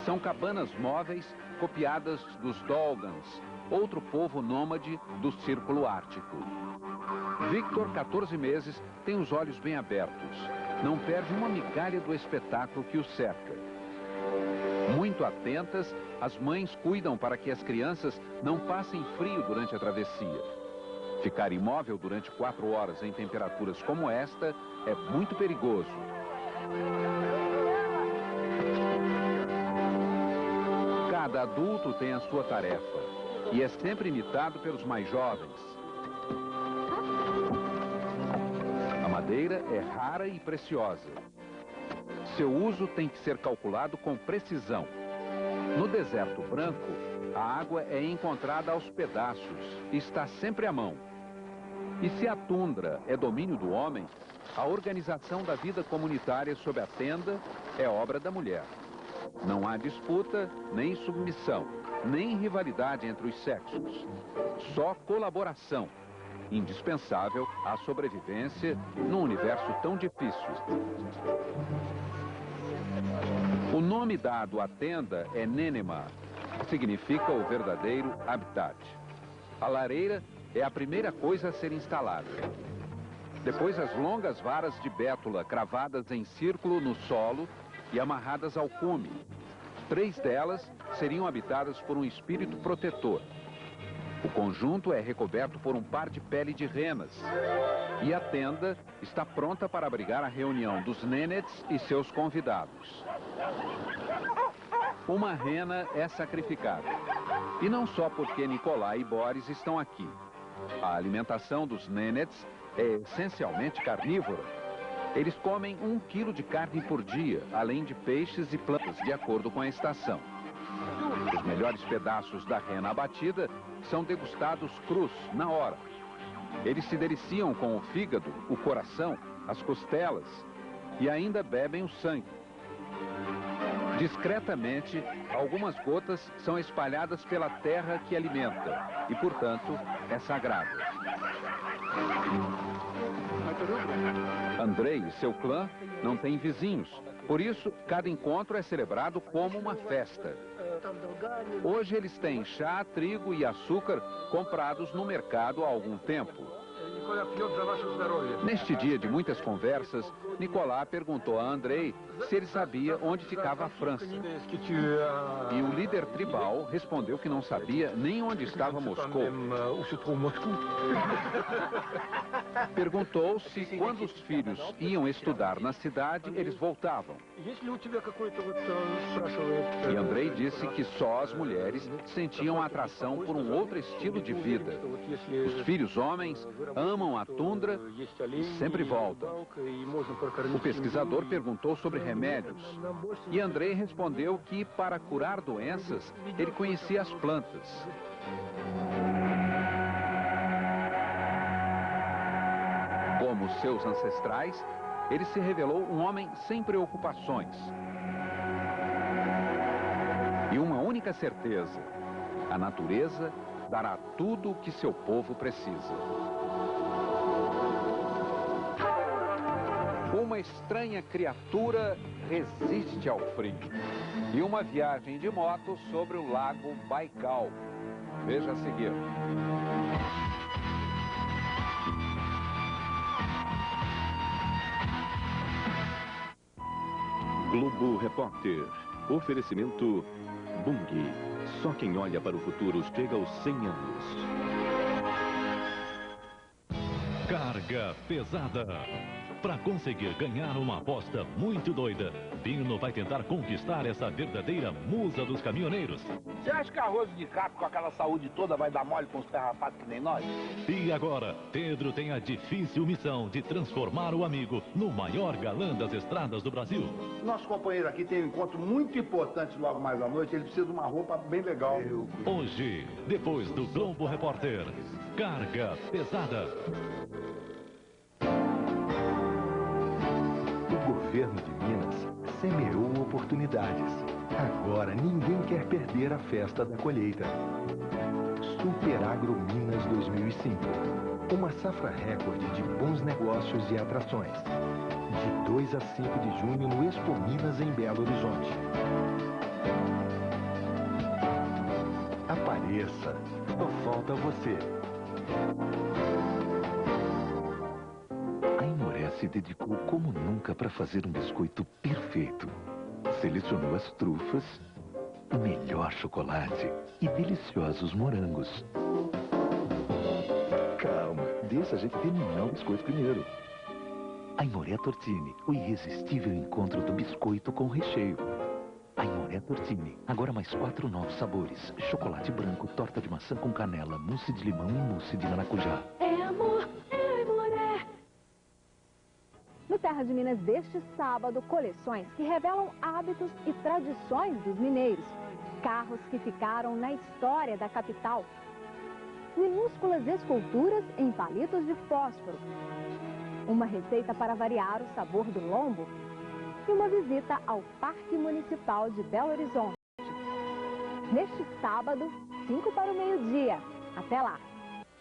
são cabanas móveis copiadas dos Dolgans, outro povo nômade do Círculo Ártico. Victor, 14 meses, tem os olhos bem abertos. Não perde uma migalha do espetáculo que o cerca. Muito atentas, as mães cuidam para que as crianças não passem frio durante a travessia. Ficar imóvel durante 4 horas em temperaturas como esta é muito perigoso. Cada adulto tem a sua tarefa e é sempre imitado pelos mais jovens. A madeira é rara e preciosa. Seu uso tem que ser calculado com precisão. No deserto branco, a água é encontrada aos pedaços e está sempre à mão. E se a tundra é domínio do homem, a organização da vida comunitária sob a tenda é obra da mulher. Não há disputa, nem submissão, nem rivalidade entre os sexos. Só colaboração, indispensável à sobrevivência num universo tão difícil. O nome dado à tenda é Nenema, que significa o verdadeiro habitat. A lareira é a primeira coisa a ser instalada. Depois, as longas varas de bétula cravadas em círculo no solo e amarradas ao cume. 3 delas seriam habitadas por um espírito protetor. O conjunto é recoberto por um par de pele de renas. E a tenda está pronta para abrigar a reunião dos Nenets e seus convidados. Uma rena é sacrificada. E não só porque Nicolas e Boris estão aqui. A alimentação dos Nenets é essencialmente carnívora. Eles comem 1 quilo de carne por dia, além de peixes e plantas, de acordo com a estação. Os melhores pedaços da rena abatida são degustados crus, na hora. Eles se deliciam com o fígado, o coração, as costelas e ainda bebem o sangue. Discretamente, algumas gotas são espalhadas pela terra que alimenta e, portanto, é sagrada. Andrei e seu clã não têm vizinhos, por isso cada encontro é celebrado como uma festa. Hoje eles têm chá, trigo e açúcar comprados no mercado há algum tempo. Neste dia de muitas conversas, Nicolas perguntou a Andrei se ele sabia onde ficava a França. E o líder tribal respondeu que não sabia nem onde estava Moscou. Perguntou se quando os filhos iam estudar na cidade, eles voltavam. E Andrei disse que só as mulheres sentiam atração por um outro estilo de vida. Os filhos homens amam a tundra e sempre voltam. O pesquisador perguntou sobre remédios e Andrei respondeu que para curar doenças ele conhecia as plantas. Como seus ancestrais, ele se revelou um homem sem preocupações. E uma única certeza: a natureza dará tudo o que seu povo precisa. Uma estranha criatura resiste ao frio. E uma viagem de moto sobre o lago Baikal. Veja a seguir. Globo Repórter. Oferecimento Bunge. Só quem olha para o futuro chega aos 100 anos. Carga pesada. Para conseguir ganhar uma aposta muito doida, Dino vai tentar conquistar essa verdadeira musa dos caminhoneiros. Você acha que arroz de capo com aquela saúde toda vai dar mole com os perrapatos que nem nós? E agora, Pedro tem a difícil missão de transformar o amigo no maior galã das estradas do Brasil. Nosso companheiro aqui tem um encontro muito importante logo mais à noite. Ele precisa de uma roupa bem legal. Hoje, depois do Globo Repórter, Carga Pesada. O governo de Minas semeou oportunidades. Agora ninguém quer perder a festa da colheita. Super Agro Minas 2005. Uma safra recorde de bons negócios e atrações. De 2 a 5 de junho no Expo Minas em Belo Horizonte. Apareça. Só falta você. Se dedicou como nunca para fazer um biscoito perfeito. Selecionou as trufas, o melhor chocolate e deliciosos morangos. Calma, deixa a gente terminar o biscoito primeiro. Aimoré Tortini, o irresistível encontro do biscoito com recheio. Aimoré Tortini, agora mais 4 novos sabores. Chocolate branco, torta de maçã com canela, mousse de limão e mousse de maracujá. É amor, é Aimoré. No Terra de Minas deste sábado, coleções que revelam hábitos e tradições dos mineiros. Carros que ficaram na história da capital. Minúsculas esculturas em palitos de fósforo. Uma receita para variar o sabor do lombo. E uma visita ao Parque Municipal de Belo Horizonte. Neste sábado, 5 para o meio-dia. Até lá!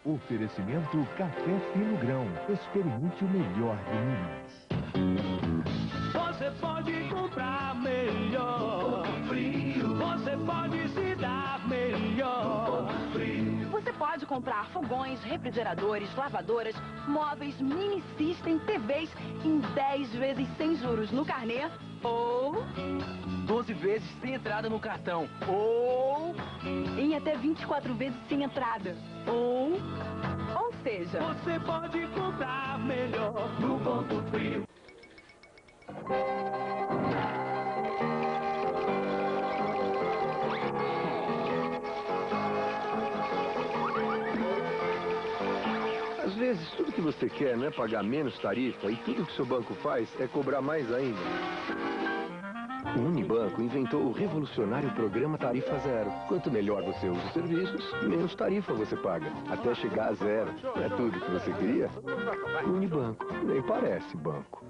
Oferecimento Café Fino Grão. Experimente o melhor de Minas. Você pode comprar melhor. Você pode se dar melhor. Você pode comprar fogões, refrigeradores, lavadoras, móveis, mini system, TVs em 10 vezes sem juros no carnê ou 12 vezes sem entrada no cartão ou em até 24 vezes sem entrada ou seja, você pode comprar melhor no Ponto Frio. Às vezes, tudo que você quer não é pagar menos tarifa e tudo que seu banco faz é cobrar mais ainda. O Unibanco inventou o revolucionário programa Tarifa Zero. Quanto melhor você usa os serviços, menos tarifa você paga, até chegar a zero. Não é tudo que você queria? Unibanco, nem parece banco.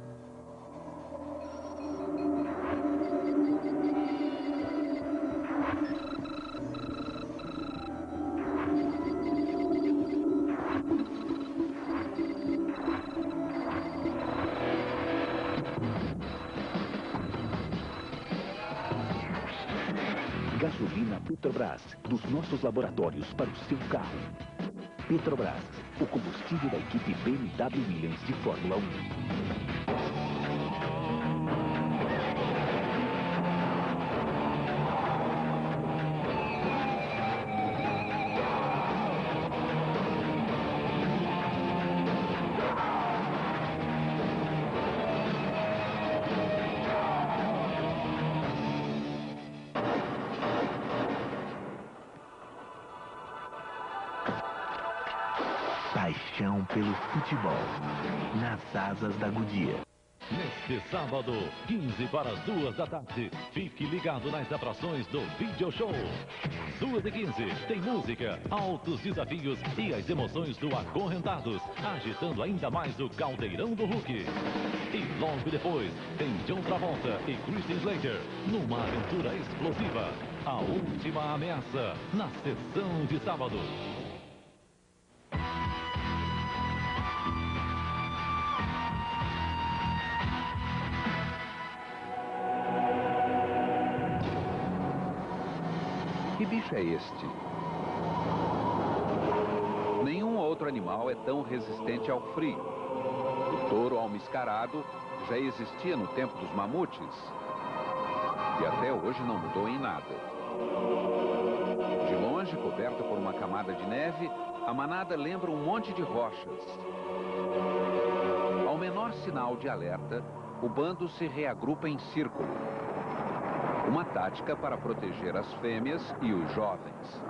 Gasolina Petrobras, dos nossos laboratórios para o seu carro. Petrobras, o combustível da equipe BMW Williams de Fórmula 1. Paixão pelo futebol, nas asas da Goodyear. Neste sábado, 15 para as 2 da tarde, fique ligado nas atrações do Video Show. 2h15, tem música, altos desafios e as emoções do Acorrentados, agitando ainda mais o caldeirão do Hulk. E logo depois, tem John Travolta e Christian Slater, numa aventura explosiva. A Última Ameaça, na sessão de sábado. Que bicho é este? Nenhum outro animal é tão resistente ao frio. O touro almiscarado já existia no tempo dos mamutes. E até hoje não mudou em nada. De longe, coberta por uma camada de neve, a manada lembra um monte de rochas. Ao menor sinal de alerta, o bando se reagrupa em círculo. Uma tática para proteger as fêmeas e os jovens.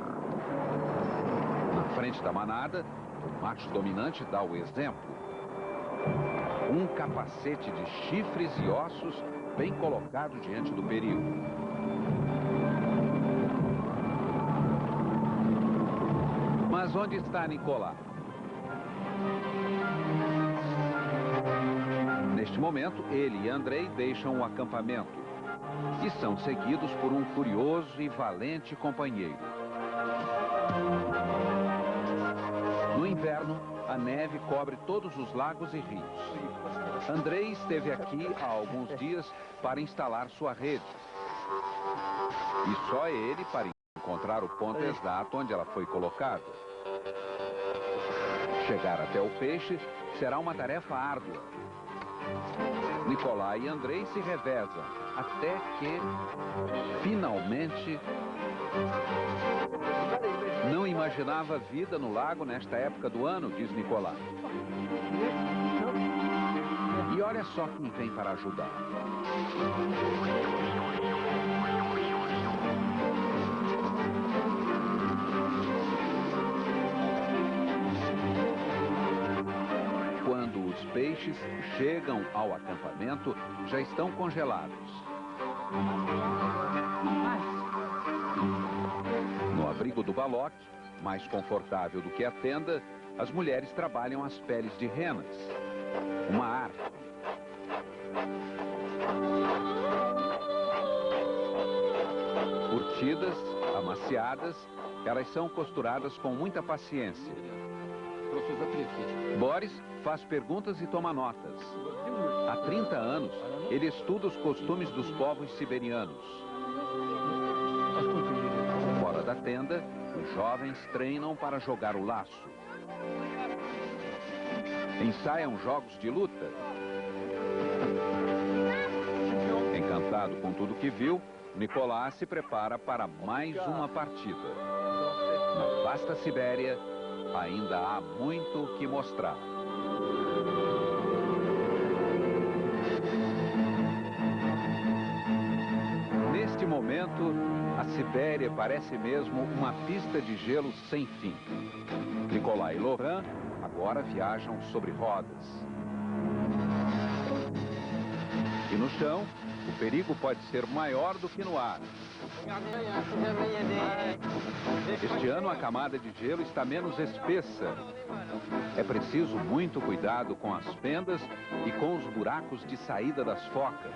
Na frente da manada, o macho dominante dá o exemplo. Um capacete de chifres e ossos bem colocado diante do perigo. Mas onde está Nicolás? Neste momento, ele e Andrei deixam o acampamento. E são seguidos por um curioso e valente companheiro. No inverno, a neve cobre todos os lagos e rios. Andrei esteve aqui há alguns dias para instalar sua rede. E só ele para encontrar o ponto exato onde ela foi colocada. Chegar até o peixe será uma tarefa árdua. Nicolás e Andrei se revezam, até que, finalmente... Não imaginava vida no lago nesta época do ano, diz Nicolás. E olha só quem vem para ajudar. Quando os peixes chegam ao acampamento, já estão congelados. No abrigo do baloque, mais confortável do que a tenda, as mulheres trabalham as peles de renas. Uma arte. Curtidas, amaciadas, elas são costuradas com muita paciência. Boris faz perguntas e toma notas. Há 30 anos, ele estuda os costumes dos povos siberianos. Fora da tenda, os jovens treinam para jogar o laço. Ensaiam jogos de luta. Encantado com tudo que viu, Nicolás se prepara para mais uma partida. Na vasta Sibéria, ainda há muito o que mostrar. Neste momento, a Sibéria parece mesmo uma pista de gelo sem fim. Nicolás e Laurent agora viajam sobre rodas. E no chão, o perigo pode ser maior do que no ar. Este ano, a camada de gelo está menos espessa. É preciso muito cuidado com as fendas e com os buracos de saída das focas.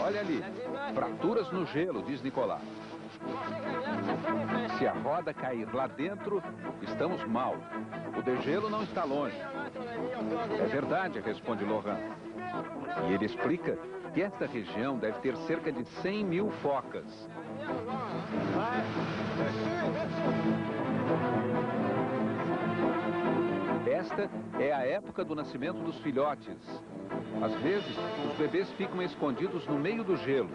Olha ali, fraturas no gelo, diz Nicolas. Se a roda cair lá dentro, estamos mal. O degelo não está longe. É verdade, responde Laurent. E ele explica que esta região deve ter cerca de 100 mil focas. Esta é a época do nascimento dos filhotes. Às vezes, os bebês ficam escondidos no meio do gelo.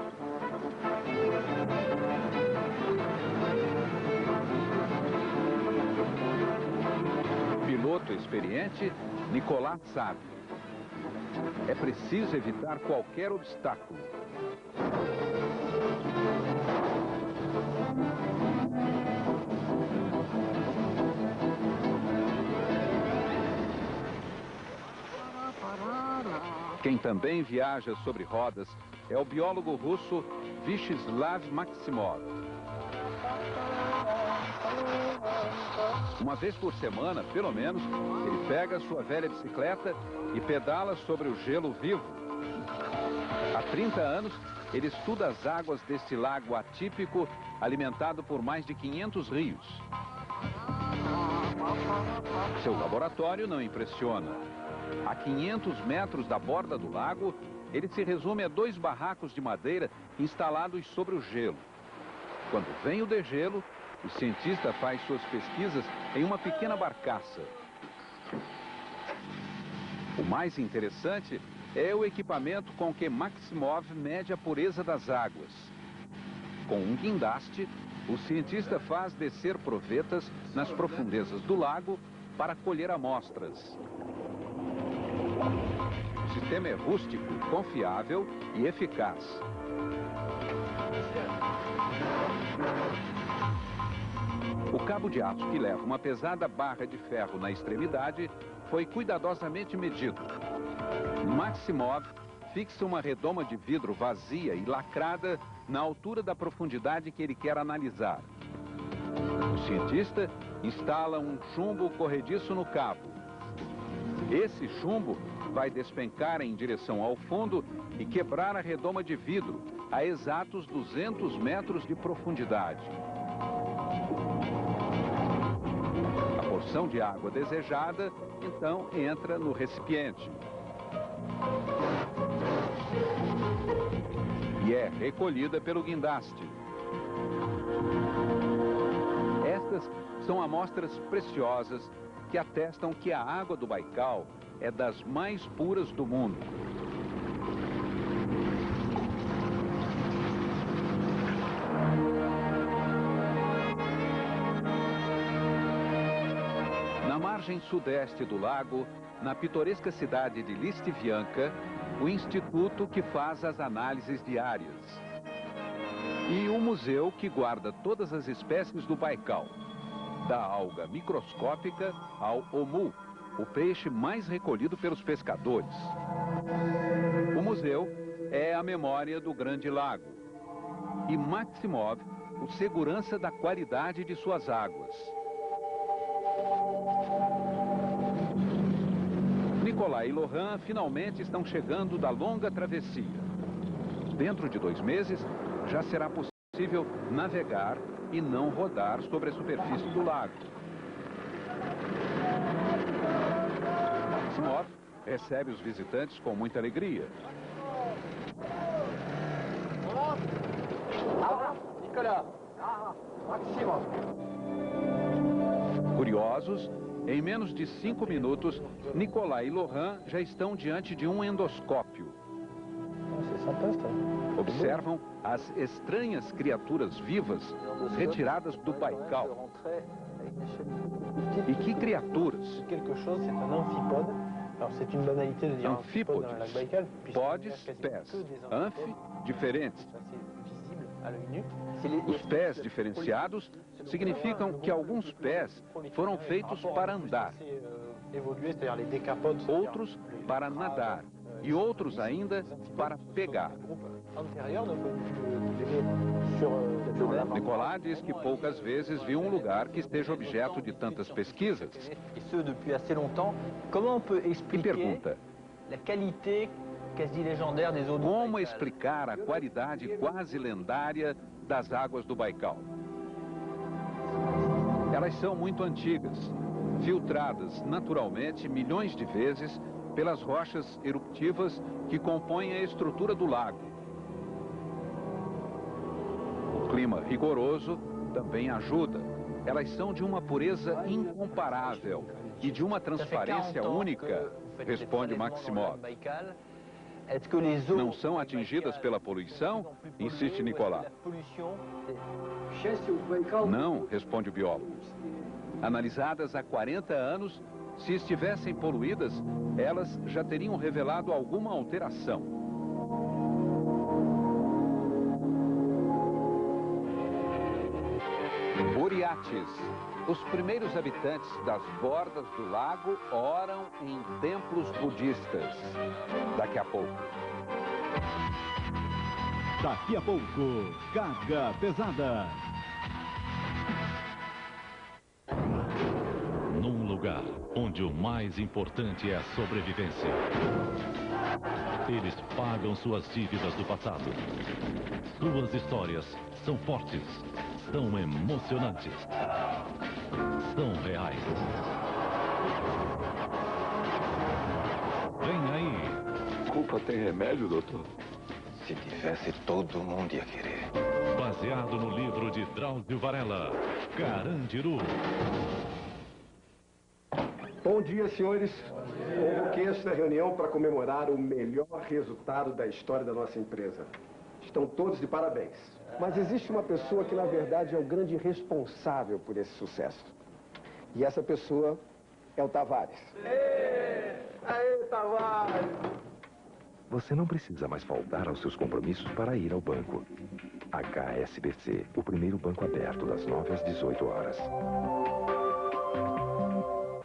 Piloto experiente, Nicolas sabe. É preciso evitar qualquer obstáculo. Quem também viaja sobre rodas é o biólogo russo Vyacheslav Maximov. Uma vez por semana, pelo menos, ele pega sua velha bicicleta e pedala sobre o gelo vivo. Há 30 anos, ele estuda as águas deste lago atípico, alimentado por mais de 500 rios. Seu laboratório não impressiona. A 500 metros da borda do lago, ele se resume a 2 barracos de madeira instalados sobre o gelo. Quando vem o degelo, o cientista faz suas pesquisas em uma pequena barcaça. O mais interessante é o equipamento com que Maximov mede a pureza das águas. Com um guindaste, o cientista faz descer provetas nas profundezas do lago para colher amostras. O sistema é rústico, confiável e eficaz. O cabo de aço que leva uma pesada barra de ferro na extremidade foi cuidadosamente medido. Maximov fixa uma redoma de vidro vazia e lacrada na altura da profundidade que ele quer analisar. O cientista instala um chumbo corrediço no cabo. Esse chumbo vai despencar em direção ao fundo e quebrar a redoma de vidro a exatos 200 metros de profundidade. A porção de água desejada, então, entra no recipiente. E é recolhida pelo guindaste. Estas são amostras preciosas que atestam que a água do Baikal é das mais puras do mundo. Na margem sudeste do lago, na pitoresca cidade de Listvianka, o instituto que faz as análises diárias. E o museu que guarda todas as espécies do Baikal, da alga microscópica ao omu, o peixe mais recolhido pelos pescadores. O museu é a memória do Grande Lago. E Maximov, o segurança da qualidade de suas águas. Nicolas e Laurent finalmente estão chegando da longa travessia. Dentro de 2 meses, já será possível navegar e não rodar sobre a superfície do lago. Maximov recebe os visitantes com muita alegria. Curiosos, em menos de 5 minutos, Nicolas e Laurent já estão diante de um endoscópio. Observam as estranhas criaturas vivas retiradas do Baikal. E que criaturas? Anfípodes, podes, pés. Anfi, diferentes. Os pés diferenciados significam que alguns pés foram feitos para andar, outros para nadar e outros ainda para pegar. Nicolas diz que poucas vezes viu um lugar que esteja objeto de tantas pesquisas. E pergunta: como explicar a qualidade quase lendária das águas do Baikal? Elas são muito antigas, filtradas naturalmente milhões de vezes pelas rochas eruptivas que compõem a estrutura do lago. O clima rigoroso também ajuda. Elas são de uma pureza incomparável e de uma transparência única, responde Maximov. Não são atingidas pela poluição? Insiste Nicolas. Não, responde o biólogo. Analisadas há 40 anos, se estivessem poluídas, elas já teriam revelado alguma alteração. Buriates. Os primeiros habitantes das bordas do lago oram em templos budistas. Daqui a pouco. Daqui a pouco, carga pesada. Num lugar onde o mais importante é a sobrevivência, eles pagam suas dívidas do passado. Suas histórias são fortes, são emocionantes, são reais. Vem aí. Culpa tem remédio, doutor? Se tivesse, todo mundo ia querer. Baseado no livro de Drauzio Varela, Carandiru. Bom dia, senhores. Convoquei esta reunião para comemorar o melhor resultado da história da nossa empresa. Estão todos de parabéns. Mas existe uma pessoa que, na verdade, é o grande responsável por esse sucesso. E essa pessoa é o Tavares. Aê, Tavares! Você não precisa mais faltar aos seus compromissos para ir ao banco. HSBC, o primeiro banco aberto das 9 às 18 horas.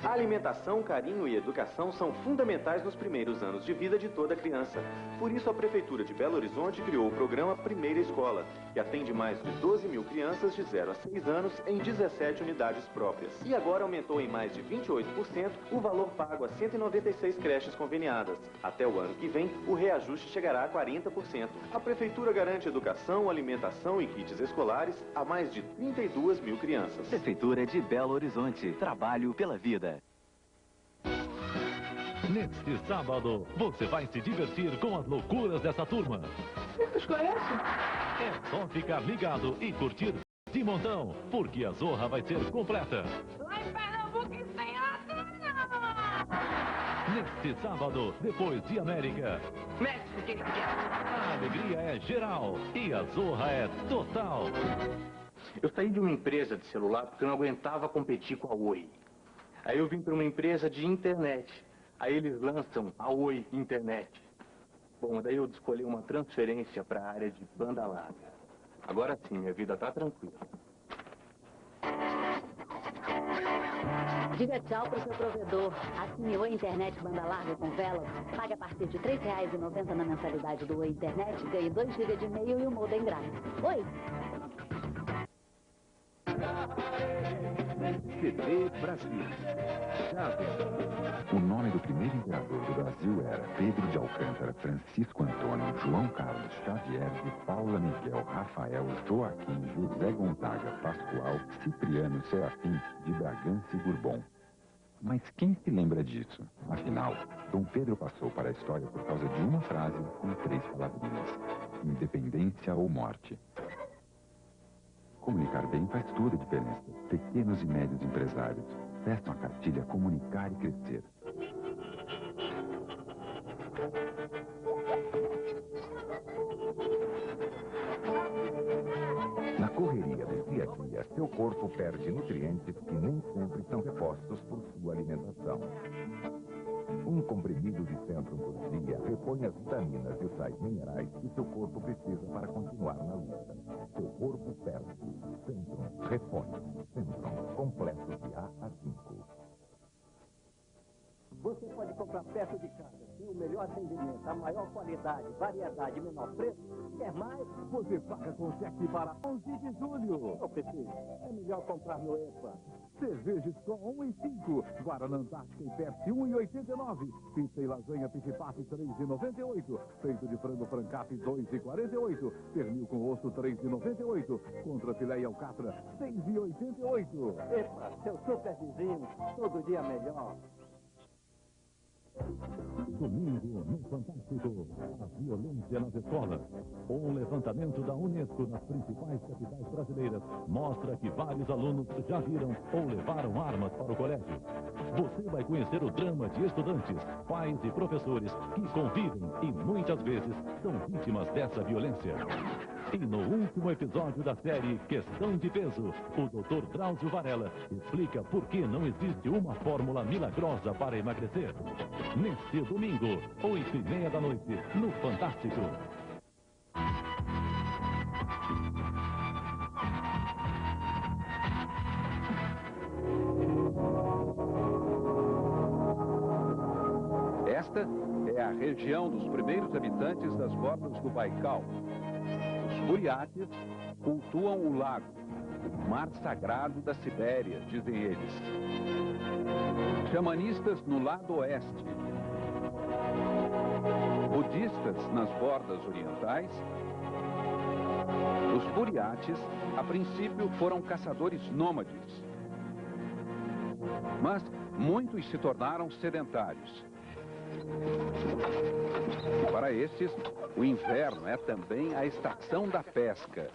A alimentação, carinho e educação são fundamentais nos primeiros anos de vida de toda criança. Por isso, a Prefeitura de Belo Horizonte criou o programa Primeira Escola, que atende mais de 12 mil crianças de 0 a 6 anos em 17 unidades próprias. E agora aumentou em mais de 28% o valor pago a 196 creches conveniadas. Até o ano que vem, o reajuste chegará a 40%. A Prefeitura garante educação, alimentação e kits escolares a mais de 32 mil crianças. Prefeitura de Belo Horizonte. Trabalho pela vida. Neste sábado, você vai se divertir com as loucuras dessa turma. Vocês conhecem? É só ficar ligado e curtir de montão, porque a Zorra vai ser completa. Lá em Pernambuco tem outra não. Neste sábado, depois de América, México, que a alegria é geral e a Zorra é total. Eu saí de uma empresa de celular porque eu não aguentava competir com a Oi. Aí eu vim para uma empresa de internet. Aí eles lançam a Oi Internet. Bom, daí eu escolhi uma transferência para a área de banda larga. Agora sim, minha vida tá tranquila. Diga tchau pro seu provedor. Assine Oi Internet banda larga com velas. Pague a partir de R$ 3,90 na mensalidade do Oi Internet. Ganhe 2 GB de e-mail e o modem grátis. Oi! TV Brasil. O nome do primeiro imperador do Brasil era Pedro de Alcântara, Francisco Antônio, João Carlos, Xavier de Paula Miguel, Rafael, Joaquim, José Gonzaga, Pascoal, Cipriano, Serafim, de Bragança e Bourbon. Mas quem se lembra disso? Afinal, Dom Pedro passou para a história por causa de uma frase com 3 palavrinhas: independência ou morte. Comunicar bem faz toda a diferença. Pequenos e médios empresários. Peçam a cartilha Comunicar e Crescer. Na correria do dia a dia, seu corpo perde nutrientes que nem sempre são repostos por sua alimentação. Um comprimido de Centrum por dia repõe compõe as vitaminas e os sais minerais que seu corpo precisa para continuar na luta. Seu corpo perde. Centrum repõe. Centrum completo de A a 5. Você pode comprar perto de casa, tem o melhor atendimento, a maior qualidade, variedade e menor preço. Quer mais? Você paga com cheque para 11 de julho. Não precisa. É melhor comprar no EPA. Cervejas com 1,5. Guaraná Antártica e Pepsi 1,89. Pizza e lasanha Piscipap 3,98. Peito de frango Francap 2,48. Pernil com osso 3,98. Contra filé e alcatra 6,88. EPA, seu super vizinho, todo dia melhor. Domingo no Fantástico, a violência nas escolas. Um levantamento da Unesco nas principais capitais brasileiras mostra que vários alunos já viram ou levaram armas para o colégio. Você vai conhecer o drama de estudantes, pais e professores que convivem e muitas vezes são vítimas dessa violência. E no último episódio da série Questão de Peso, o Dr. Drauzio Varela explica por que não existe uma fórmula milagrosa para emagrecer. Neste domingo, 8h30 da noite, no Fantástico. Esta é a região dos primeiros habitantes das bordas do Baikal. Os Buriates cultuam o lago, o mar sagrado da Sibéria, dizem eles. Xamanistas no lado oeste. Budistas nas bordas orientais. Os Buriates, a princípio, foram caçadores nômades. Mas muitos se tornaram sedentários. Para estes, o inverno é também a estação da pesca.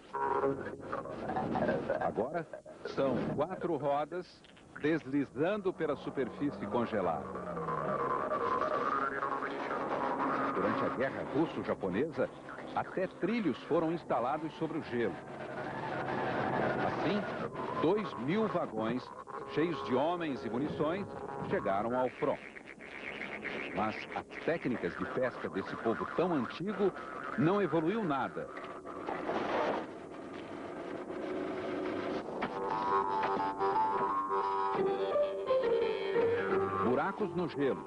Agora, são 4 rodas deslizando pela superfície congelada. Durante a Guerra Russo-Japonesa, até trilhos foram instalados sobre o gelo. Assim, 2.000 vagões, cheios de homens e munições, chegaram ao front. Mas as técnicas de pesca desse povo tão antigo não evoluiu nada. Buracos no gelo.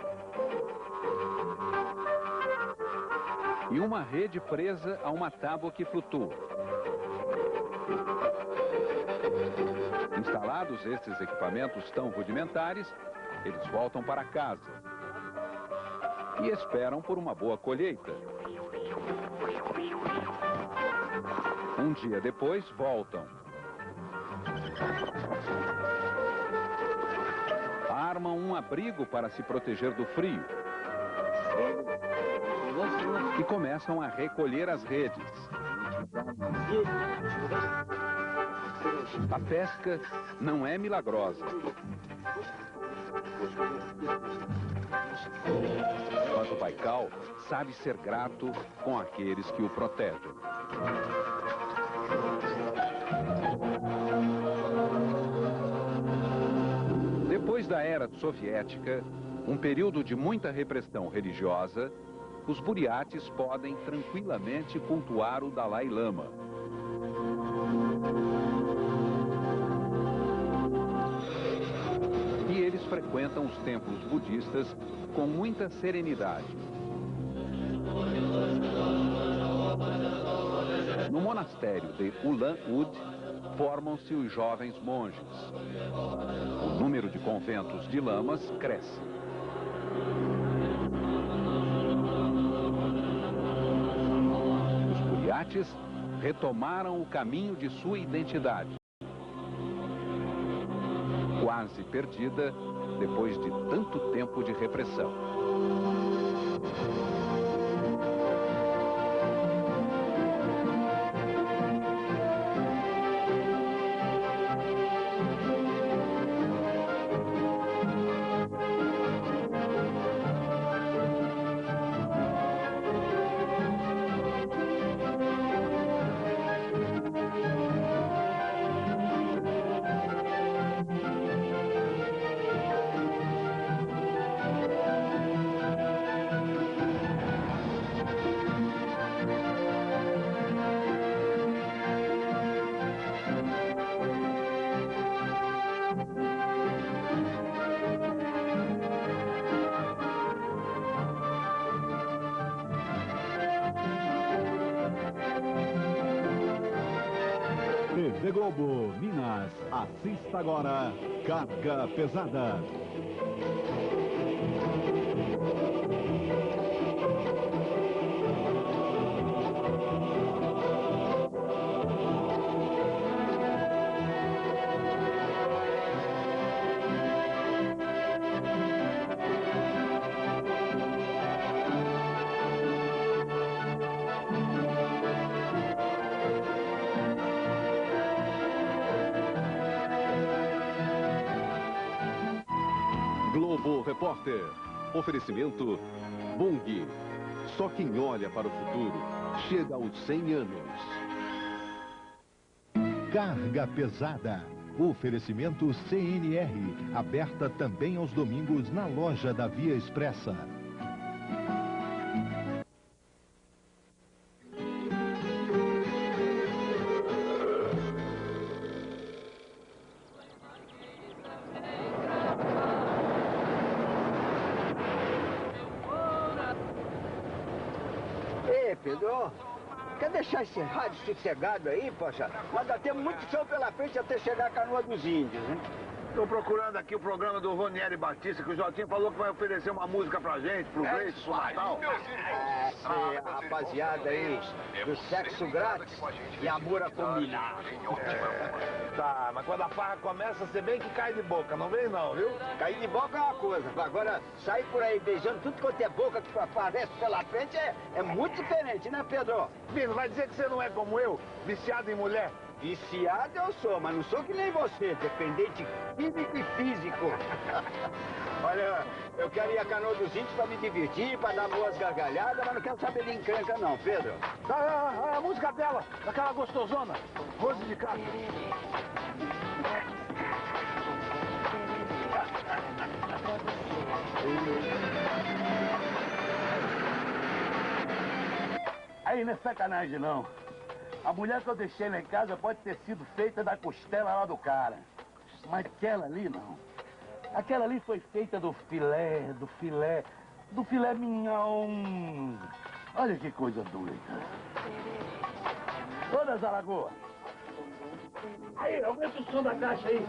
E uma rede presa a uma tábua que flutua. Instalados esses equipamentos tão rudimentares, eles voltam para casa. E esperam por uma boa colheita. Um dia depois, voltam. Armam um abrigo para se proteger do frio. E começam a recolher as redes. A pesca não é milagrosa. Mas o Baikal sabe ser grato com aqueles que o protegem. Depois da era soviética, um período de muita repressão religiosa, os Buriates podem tranquilamente cultuar o Dalai Lama. E eles frequentam os templos budistas com muita serenidade. No monastério de Ulan-Ude, formam-se os jovens monges. O número de conventos de lamas cresce. Os Buriates retomaram o caminho de sua identidade, quase perdida depois de tanto tempo de repressão. TV Globo, Minas. Assista agora, Carga Pesada. Globo Repórter. Oferecimento Bung. Só quem olha para o futuro chega aos 100 anos. Carga Pesada. Oferecimento CNR. Aberta também aos domingos na loja da Via Expressa. Ei, Pedro, quer deixar esse rádio sossegado aí, poxa? Nós ainda temos muito chão pela frente até chegar à Canoa dos Índios, hein? Estou procurando aqui o programa do Ronieri Batista, que o Jotinho falou que vai oferecer uma música pra gente, pro Gleice, pro Natal. A rapaziada aí do sexo grátis e amor a combinar. Tá, mas quando a farra começa, você bem que cai de boca, não vem não, viu? Cair de boca é uma coisa, agora sair por aí beijando tudo quanto é boca que aparece pela frente é muito diferente, né, Pedro? Filho, vai dizer que você não é como eu, viciado em mulher? Viciado eu sou, mas não sou que nem você, dependente químico e físico. Olha, eu quero ir a Canoa dos Índios pra me divertir, pra dar boas gargalhadas, mas não quero saber de encrenca não, Pedro. A música dela, daquela gostosona, Rose de Castro. Aí não é sacanagem não. A mulher que eu deixei lá em casa pode ter sido feita da costela lá do cara. Mas aquela ali não. Aquela ali foi feita do filé mignon. Olha que coisa doida. Ô, das Alagoas. Aí, aumenta o som da caixa aí.